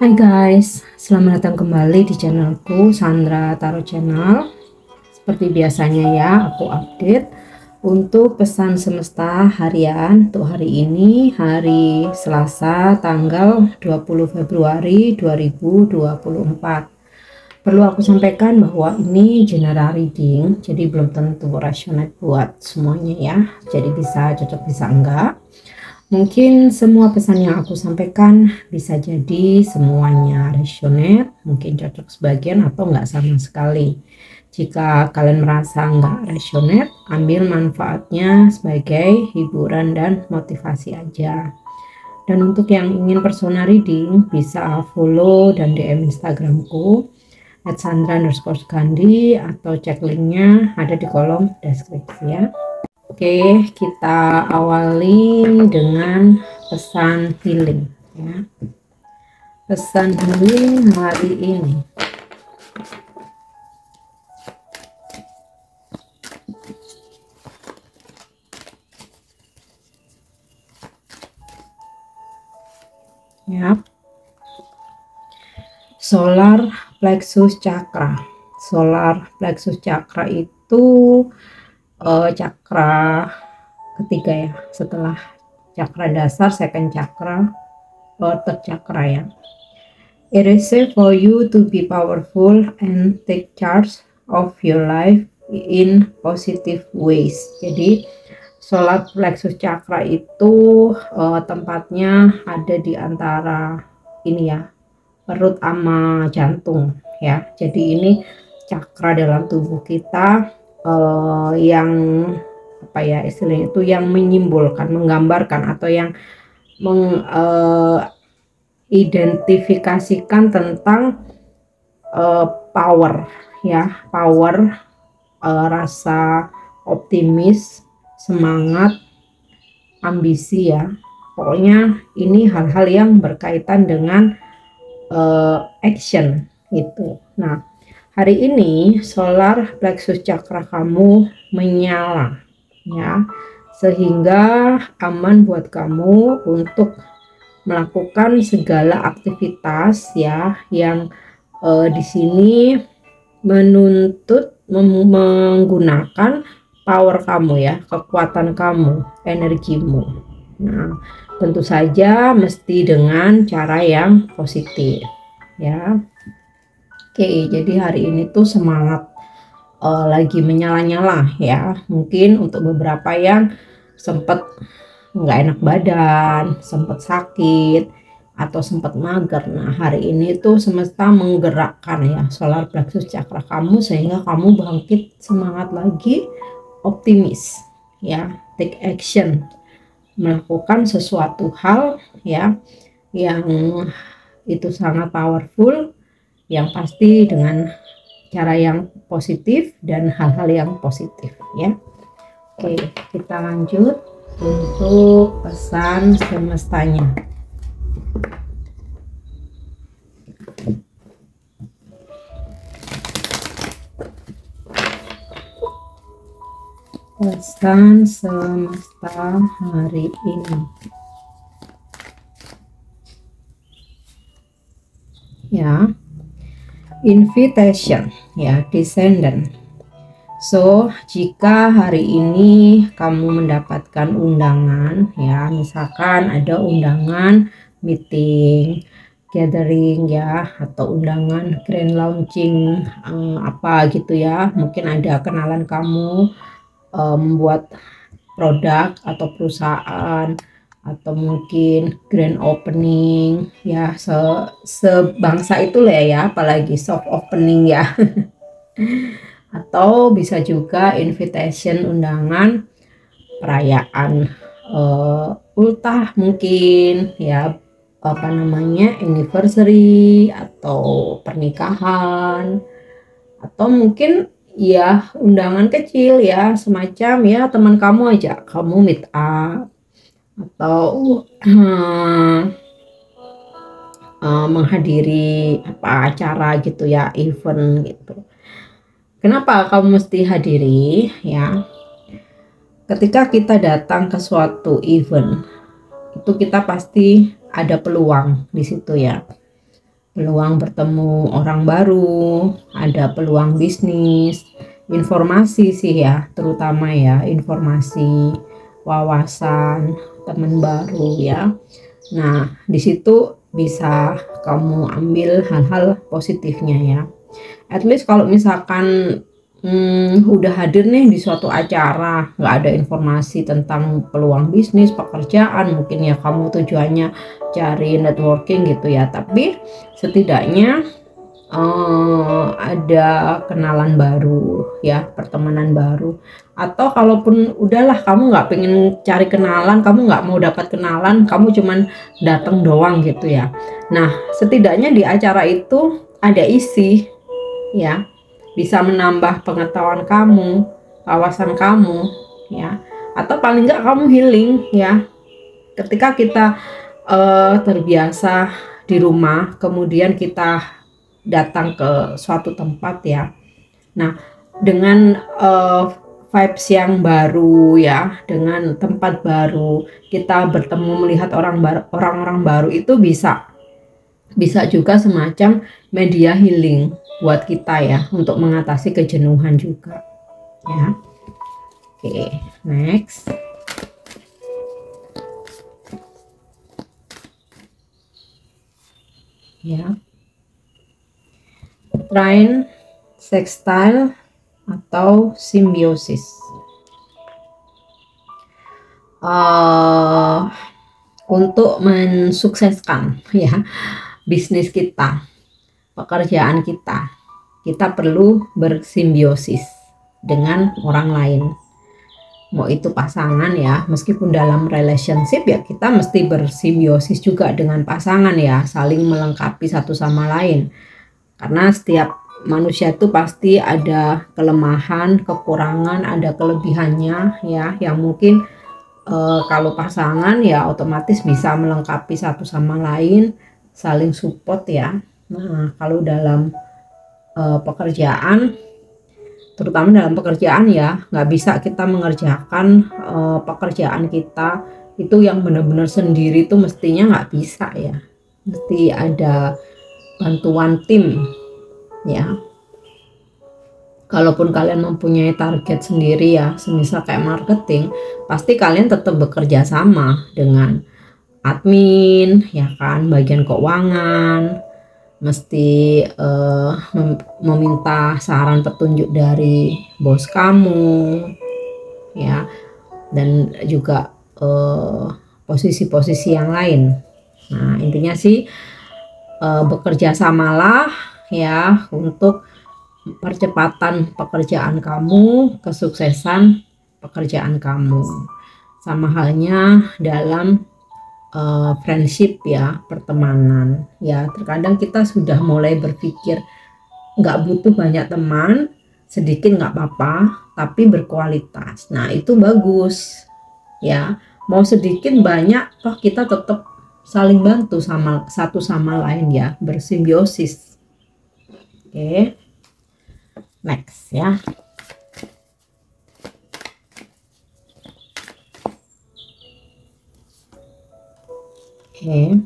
Hai guys, selamat datang kembali di channelku Sandra Tarot Channel. Seperti biasanya ya, aku update untuk pesan semesta harian untuk hari ini, hari Selasa tanggal 20 Februari 2024. Perlu aku sampaikan bahwa ini general reading, jadi belum tentu resonate buat semuanya ya. Jadi bisa cocok bisa enggak. Mungkin semua pesan yang aku sampaikan bisa jadi semuanya resonate, mungkin cocok sebagian atau enggak sama sekali. Jika kalian merasa enggak resonate, ambil manfaatnya sebagai hiburan dan motivasi aja. Dan untuk yang ingin personal reading bisa follow dan DM Instagramku @sandra_gandhi atau cek linknya ada di kolom deskripsi ya. Oke, kita awali dengan pesan healing ya. Pesan healing hari ini. Ya. Solar plexus chakra. Solar plexus chakra itu cakra ketiga ya, setelah cakra dasar, second chakra, third chakra ya. It is safe for you to be powerful and take charge of your life in positive ways. Jadi solar plexus chakra itu tempatnya ada di antara ini ya, perut sama jantung ya. Jadi ini cakra dalam tubuh kita yang apa ya istilahnya itu, yang menyimbolkan, menggambarkan atau yang mengidentifikasikan tentang power ya, power, rasa optimis, semangat, ambisi ya. Pokoknya ini hal-hal yang berkaitan dengan action gitu. Nah, hari ini solar plexus chakra kamu menyala ya, sehingga aman buat kamu untuk melakukan segala aktivitas ya yang di sini menuntut menggunakan power kamu ya, kekuatan kamu, energimu. Nah, tentu saja mesti dengan cara yang positif ya. Oke, jadi hari ini tuh semangat lagi menyala-nyala ya. Mungkin untuk beberapa yang sempat nggak enak badan, sempat sakit, atau sempat mager. Nah, hari ini tuh semesta menggerakkan ya solar plexus chakra kamu sehingga kamu bangkit semangat lagi, optimis ya, take action, melakukan sesuatu hal ya yang itu sangat powerful, yang pasti dengan cara yang positif dan hal-hal yang positif ya. Oke, kita lanjut untuk pesan semestanya. Pesan semesta hari ini ya, invitation ya, descendant. So, jika hari ini kamu mendapatkan undangan ya, misalkan ada undangan meeting, gathering ya, atau undangan grand launching apa gitu ya, mungkin ada kenalan kamu membuat produk atau perusahaan, atau mungkin grand opening ya, sebangsa itu lah ya, apalagi soft opening ya. Atau bisa juga invitation, undangan perayaan ultah mungkin ya, apa namanya, anniversary atau pernikahan, atau mungkin ya undangan kecil ya, semacam ya teman kamu aja kamu meet up, atau menghadiri apa acara gitu ya, event gitu. Kenapa kamu mesti hadiri ya? Ketika kita datang ke suatu event, itu kita pasti ada peluang di situ ya. peluang bertemu orang baru, ada peluang bisnis, informasi sih ya, terutama ya informasi, wawasan, teman baru ya. Nah, di situ bisa kamu ambil hal-hal positifnya ya. At least kalau misalkan udah hadir nih di suatu acara, nggak ada informasi tentang peluang bisnis, pekerjaan, mungkin ya kamu tujuannya cari networking gitu ya. Tapi setidaknya ada kenalan baru ya, pertemanan baru. Atau kalaupun udahlah kamu nggak pengen cari kenalan, kamu nggak mau dapat kenalan, kamu cuman datang doang gitu ya. Nah, setidaknya di acara itu ada isi ya, bisa menambah pengetahuan kamu, wawasan kamu ya, atau paling nggak kamu healing ya. Ketika kita terbiasa di rumah, kemudian kita datang ke suatu tempat ya. Nah, dengan vibes yang baru ya, dengan tempat baru, kita bertemu melihat orang-orang baru itu bisa juga semacam media healing buat kita ya, untuk mengatasi kejenuhan juga ya. Oke, next ya, trine sextile atau simbiosis. Untuk mensukseskan ya bisnis kita, pekerjaan kita, kita perlu bersimbiosis dengan orang lain. Mau itu pasangan ya, meskipun dalam relationship ya kita mesti bersimbiosis juga dengan pasangan ya, saling melengkapi satu sama lain. Karena setiap manusia itu pasti ada kelemahan, kekurangan, ada kelebihannya ya, yang mungkin kalau pasangan ya otomatis bisa melengkapi satu sama lain, saling support ya. Nah, kalau dalam pekerjaan, terutama dalam pekerjaan ya, nggak bisa kita mengerjakan pekerjaan kita itu yang benar-benar sendiri, itu mestinya nggak bisa ya, mesti ada bantuan tim ya. Kalaupun kalian mempunyai target sendiri ya, semisal kayak marketing, pasti kalian tetap bekerja sama dengan admin ya kan, bagian keuangan, mesti meminta saran petunjuk dari bos kamu ya, dan juga posisi-posisi yang lain. Nah, intinya sih bekerja samalah ya untuk percepatan pekerjaan kamu, kesuksesan pekerjaan kamu. Sama halnya dalam friendship ya, pertemanan ya. Terkadang kita sudah mulai berpikir nggak butuh banyak teman, sedikit nggak apa-apa, tapi berkualitas. Nah, itu bagus ya. Mau sedikit banyak, toh kita tetap saling bantu sama satu sama lain ya, bersimbiosis. Oke. Next ya. Oke.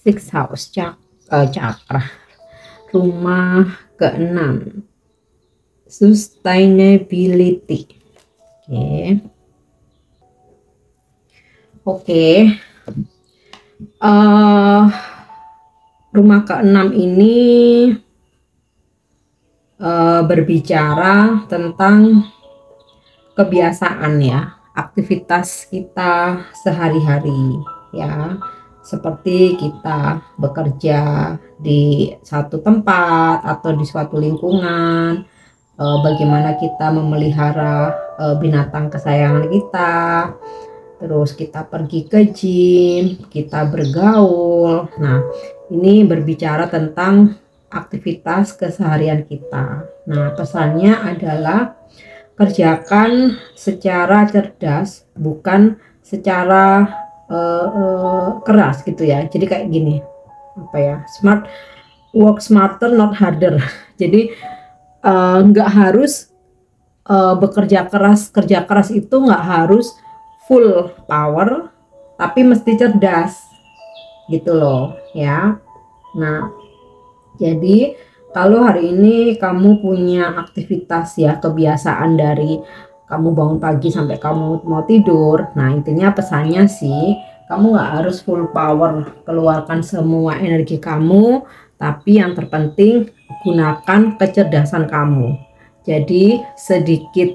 Six house cakra. Rumah ke-6. Sustainability. Oke. Oke. Rumah ke-6 ini berbicara tentang kebiasaan ya, aktivitas kita sehari-hari ya, seperti kita bekerja di satu tempat atau di suatu lingkungan, bagaimana kita memelihara binatang kesayangan kita, terus kita pergi ke gym, kita bergaul. Nah, ini berbicara tentang aktivitas keseharian kita. Nah, pesannya adalah kerjakan secara cerdas, bukan secara keras gitu ya. Jadi kayak gini, apa ya, work smarter not harder. Jadi nggak harus bekerja keras. Kerja keras itu nggak harus full power, tapi mesti cerdas gitu loh ya. Nah, jadi kalau hari ini kamu punya aktivitas ya, kebiasaan dari kamu bangun pagi sampai kamu mau tidur. Nah, intinya pesannya sih, kamu nggak harus full power keluarkan semua energi kamu, tapi yang terpenting gunakan kecerdasan kamu. Jadi sedikit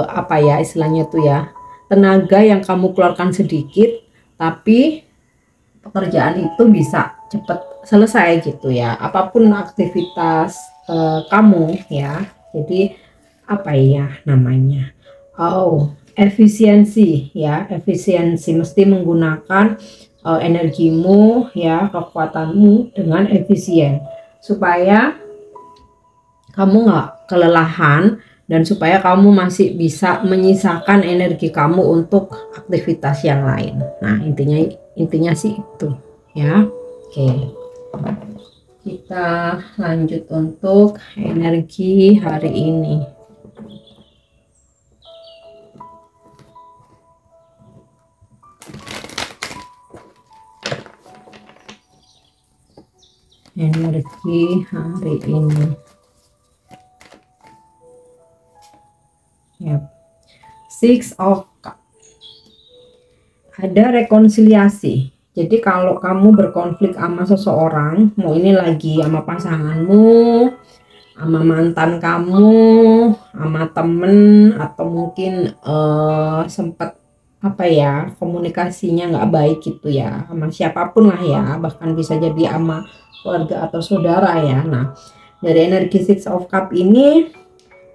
apa ya istilahnya tuh ya, tenaga yang kamu keluarkan sedikit, tapi pekerjaan itu bisa cepat selesai gitu ya, apapun aktivitas kamu ya. Jadi apa ya namanya, efisiensi ya, efisiensi mesti menggunakan energimu ya, kekuatanmu dengan efisien supaya kamu nggak kelelahan dan supaya kamu masih bisa menyisakan energi kamu untuk aktivitas yang lain. Nah, intinya sih itu ya. Oke, kita lanjut untuk energi hari ini. Energi hari ini. Yep. Six of Cups. Ada rekonsiliasi. Jadi kalau kamu berkonflik sama seseorang, mau ini lagi sama pasanganmu, sama mantan kamu, sama temen, atau mungkin sempat apa ya, komunikasinya nggak baik gitu ya, sama siapapun lah ya, bahkan bisa jadi sama keluarga atau saudara ya. Nah, dari energi Six of Cups ini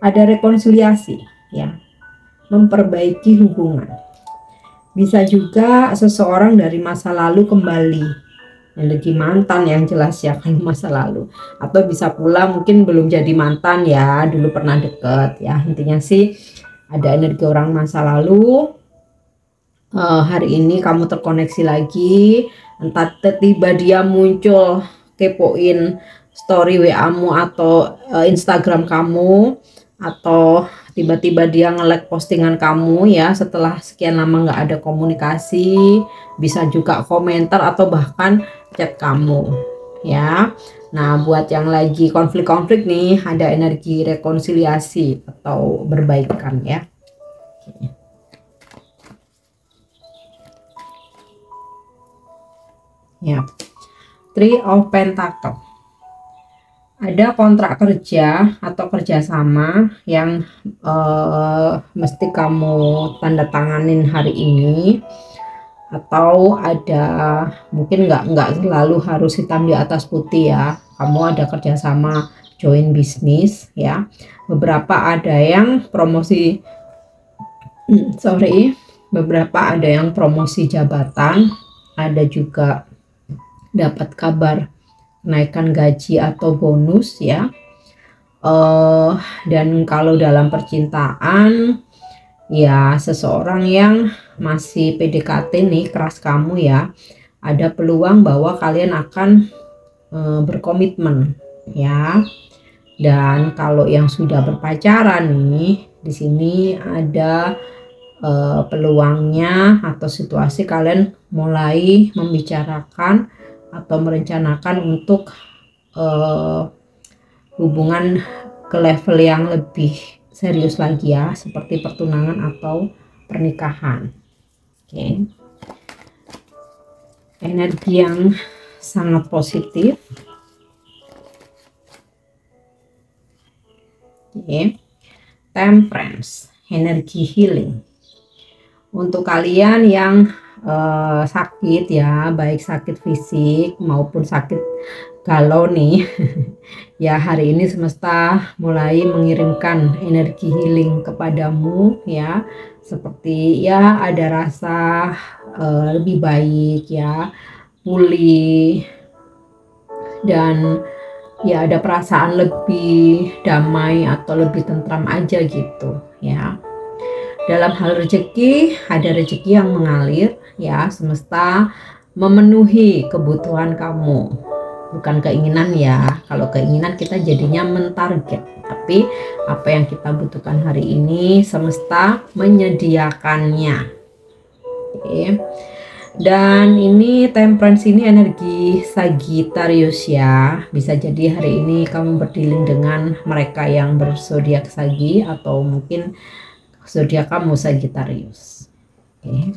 ada rekonsiliasi ya, memperbaiki hubungan. Bisa juga seseorang dari masa lalu kembali, energi mantan yang jelas ya kalau masa lalu, atau bisa pula mungkin belum jadi mantan ya, dulu pernah deket ya. Intinya sih ada energi orang masa lalu. Hari ini kamu terkoneksi lagi, entah tiba dia muncul kepoin story WA-mu atau Instagram kamu, atau tiba-tiba dia nge-like postingan kamu ya setelah sekian lama nggak ada komunikasi, bisa juga komentar atau bahkan chat kamu ya. Nah, buat yang lagi konflik-konflik nih, ada energi rekonsiliasi atau berbaikan ya. Ya, Three of Pentacles. Ada kontrak kerja atau kerjasama yang mesti kamu tanda tanganin hari ini, atau ada mungkin nggak selalu harus hitam di atas putih ya. Kamu ada kerjasama join bisnis ya. Beberapa ada yang promosi, beberapa ada yang promosi jabatan, ada juga dapat kabar kenaikan gaji atau bonus ya. Dan kalau dalam percintaan ya, seseorang yang masih PDKT nih keras kamu ya, ada peluang bahwa kalian akan berkomitmen ya. Dan kalau yang sudah berpacaran nih, di sini ada peluangnya atau situasi kalian mulai membicarakan atau merencanakan untuk hubungan ke level yang lebih serius lagi ya, seperti pertunangan atau pernikahan. Oke. Energi yang sangat positif. Oke. Temperance, energi healing. Untuk kalian yang sakit ya, baik sakit fisik maupun sakit galau nih ya, hari ini semesta mulai mengirimkan energi healing kepadamu ya, seperti ya ada rasa lebih baik ya, pulih, dan ya ada perasaan lebih damai atau lebih tentram aja gitu ya. Dalam hal rezeki, ada rezeki yang mengalir ya, semesta memenuhi kebutuhan kamu, bukan keinginan ya. Kalau keinginan kita jadinya mentarget, tapi apa yang kita butuhkan hari ini semesta menyediakannya. Oke. Dan ini Temperance ini energi Sagittarius ya. Bisa jadi hari ini kamu berdealing dengan mereka yang berzodiak Sagi atau mungkin zodiak kamu Sagittarius. Oke.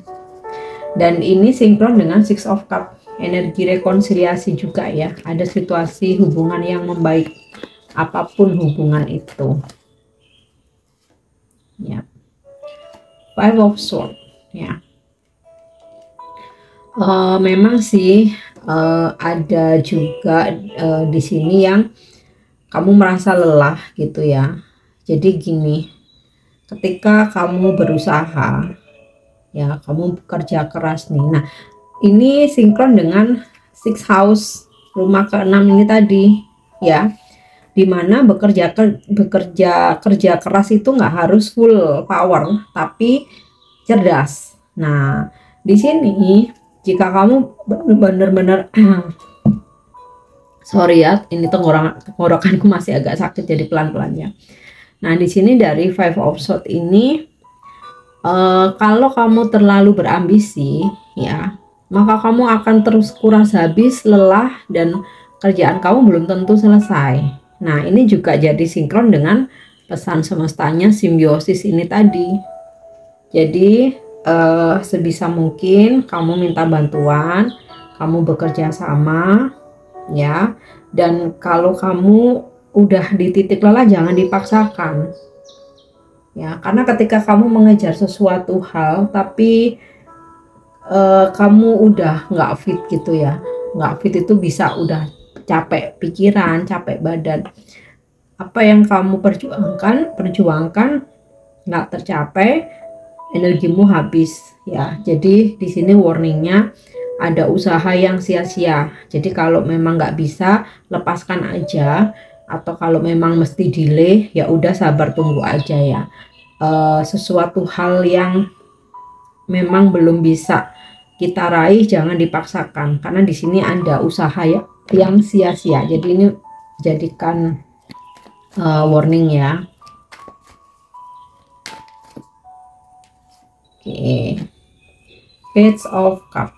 Dan ini sinkron dengan Six of Cup, energi rekonsiliasi juga ya. Ada situasi hubungan yang membaik, apapun hubungan itu. Ya. Five of Swords ya. Memang sih ada juga di sini yang kamu merasa lelah gitu ya. Jadi gini, ketika kamu berusaha ya, kamu bekerja keras nih. Nah, ini sinkron dengan six house, rumah ke-6 ini tadi ya, dimana bekerja kerja keras itu nggak harus full power tapi cerdas. Nah, di sini jika kamu benar-benar sorry ya, ini tenggorokanku masih agak sakit, jadi pelan-pelan ya. Nah, di sini dari Five of Swords ini kalau kamu terlalu berambisi ya, maka kamu akan terus kuras habis, lelah, dan kerjaan kamu belum tentu selesai. Nah, ini juga jadi sinkron dengan pesan semestanya simbiosis ini tadi. Jadi sebisa mungkin kamu minta bantuan, kamu bekerja sama ya, dan kalau kamu udah di titik lelah jangan dipaksakan ya, karena ketika kamu mengejar sesuatu hal tapi kamu udah nggak fit gitu ya, nggak fit itu bisa udah capek pikiran, capek badan, apa yang kamu perjuangkan nggak tercapai, energimu habis ya. Jadi di sini warningnya ada usaha yang sia-sia. Jadi kalau memang nggak bisa, lepaskan aja, atau kalau memang mesti delay ya udah sabar tunggu aja ya. Sesuatu hal yang memang belum bisa kita raih jangan dipaksakan, karena di sini ada usaha yang sia-sia. Jadi ini jadikan warning ya. Oke, Page of Cup,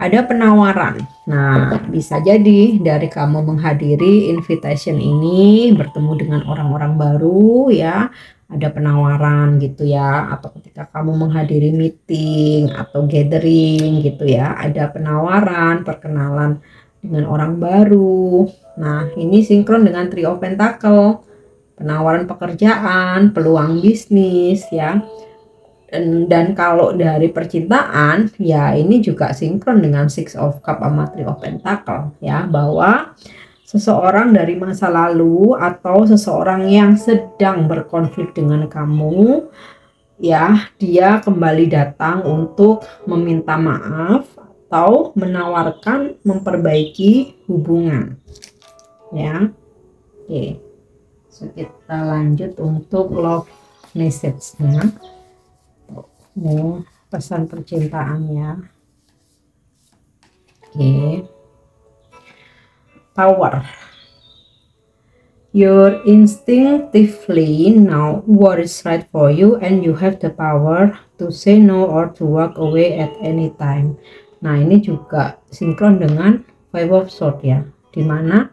ada penawaran. Nah, bisa jadi dari kamu menghadiri invitation ini, bertemu dengan orang-orang baru ya, ada penawaran gitu ya, atau ketika kamu menghadiri meeting atau gathering gitu ya, ada penawaran, perkenalan dengan orang baru. Nah, ini sinkron dengan Three of Pentacle, penawaran pekerjaan, peluang bisnis ya. Dan kalau dari percintaan ya, ini juga sinkron dengan Six of Cup sama Three of Pentacle ya, bahwa seseorang dari masa lalu atau seseorang yang sedang berkonflik dengan kamu ya, dia kembali datang untuk meminta maaf atau menawarkan memperbaiki hubungan ya. Oke, so kita lanjut untuk love message-nya. Pesan percintaannya. Oke. Power. You instinctively know what is right for you and you have the power to say no or to walk away at any time. Nah, ini juga sinkron dengan Five of Swords ya, dimana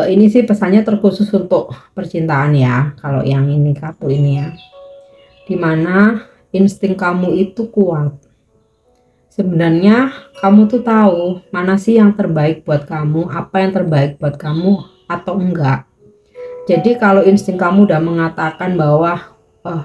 ini sih pesannya terkhusus untuk percintaan ya, kalau yang ini kartu ini ya, dimana insting kamu itu kuat. Sebenarnya kamu tuh tahu mana sih yang terbaik buat kamu, apa yang terbaik buat kamu atau enggak. Jadi kalau insting kamu udah mengatakan bahwa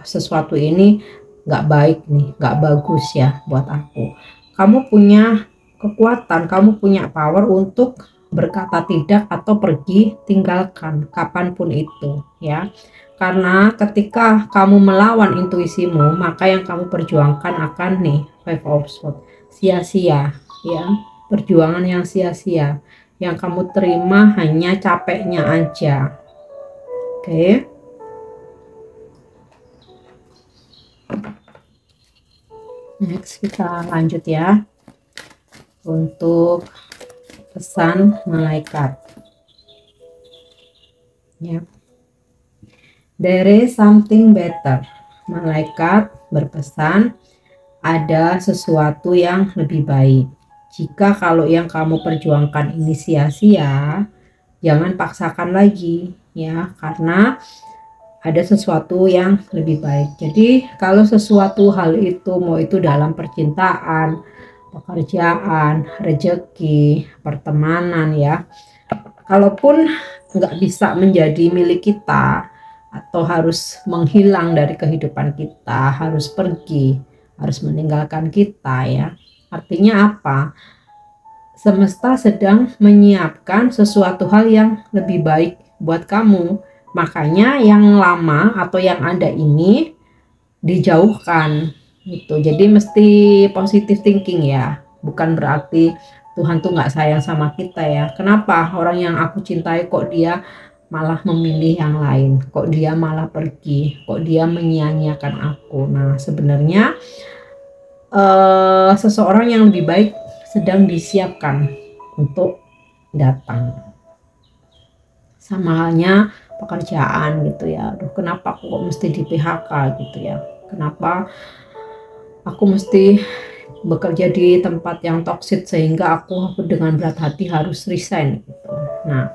sesuatu ini nggak baik nih, nggak bagus ya buat aku, kamu punya kekuatan, kamu punya power untuk berkata tidak atau pergi tinggalkan kapanpun itu ya. Karena ketika kamu melawan intuisimu, maka yang kamu perjuangkan akan nih Five of Swords sia-sia ya, perjuangan yang sia-sia, yang kamu terima hanya capeknya aja. Oke. Next kita lanjut ya untuk pesan malaikat ya. There is something better. Malaikat berpesan, ada sesuatu yang lebih baik. Jika kalau yang kamu perjuangkan ini sia-sia, jangan paksakan lagi ya, karena ada sesuatu yang lebih baik. Jadi kalau sesuatu hal itu, mau itu dalam percintaan, pekerjaan, rezeki, pertemanan ya, kalaupun nggak bisa menjadi milik kita atau harus menghilang dari kehidupan kita, harus pergi, harus meninggalkan kita ya, artinya apa? Semesta sedang menyiapkan sesuatu hal yang lebih baik buat kamu. Makanya yang lama atau yang ada ini dijauhkan gitu. Jadi mesti positive thinking ya. Bukan berarti Tuhan tuh nggak sayang sama kita ya. Kenapa orang yang aku cintai kok dia malah memilih yang lain? Kok dia malah pergi? Kok dia menyia-nyiakan aku? Nah, sebenarnya seseorang yang lebih baik sedang disiapkan untuk datang. Sama halnya pekerjaan gitu ya. Aduh, kenapa aku kok mesti di PHK gitu ya? Kenapa aku mesti bekerja di tempat yang toksik sehingga aku dengan berat hati harus resign gitu. Nah,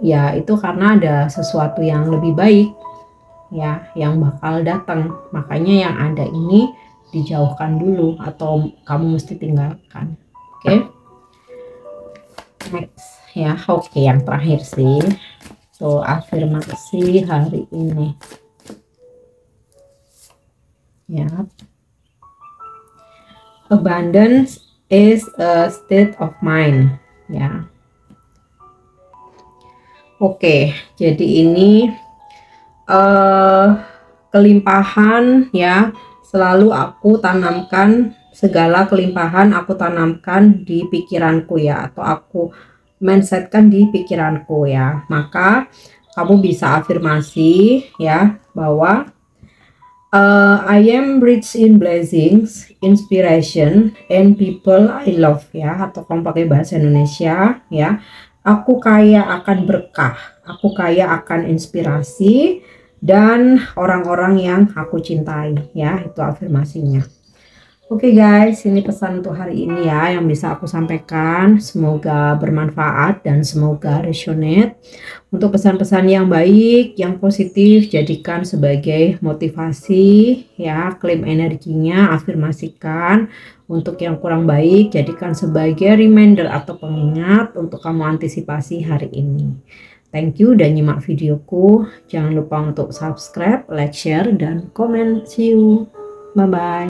ya itu karena ada sesuatu yang lebih baik ya yang bakal datang. Makanya yang ada ini dijauhkan dulu atau kamu mesti tinggalkan. Oke. Next ya. Oke, yang terakhir sih. So, afirmasi hari ini. Ya. Abundance is a state of mind, ya. Oke, jadi ini kelimpahan ya, selalu aku tanamkan, segala kelimpahan aku tanamkan di pikiranku ya, atau aku mindsetkan di pikiranku ya. Maka kamu bisa afirmasi ya bahwa I am rich in blessings, inspiration, and people I love ya, atau kamu pakai bahasa Indonesia ya. Aku kaya akan berkah, aku kaya akan inspirasi dan orang-orang yang aku cintai ya, itu afirmasinya. Oke guys, ini pesan untuk hari ini ya yang bisa aku sampaikan. Semoga bermanfaat dan semoga resonate. Untuk pesan-pesan yang baik, yang positif, jadikan sebagai motivasi ya, klaim energinya, afirmasikan. Untuk yang kurang baik, jadikan sebagai reminder atau pengingat untuk kamu antisipasi hari ini. Thank you udah nyimak videoku. Jangan lupa untuk subscribe, like, share, dan komen. See you. Bye-bye.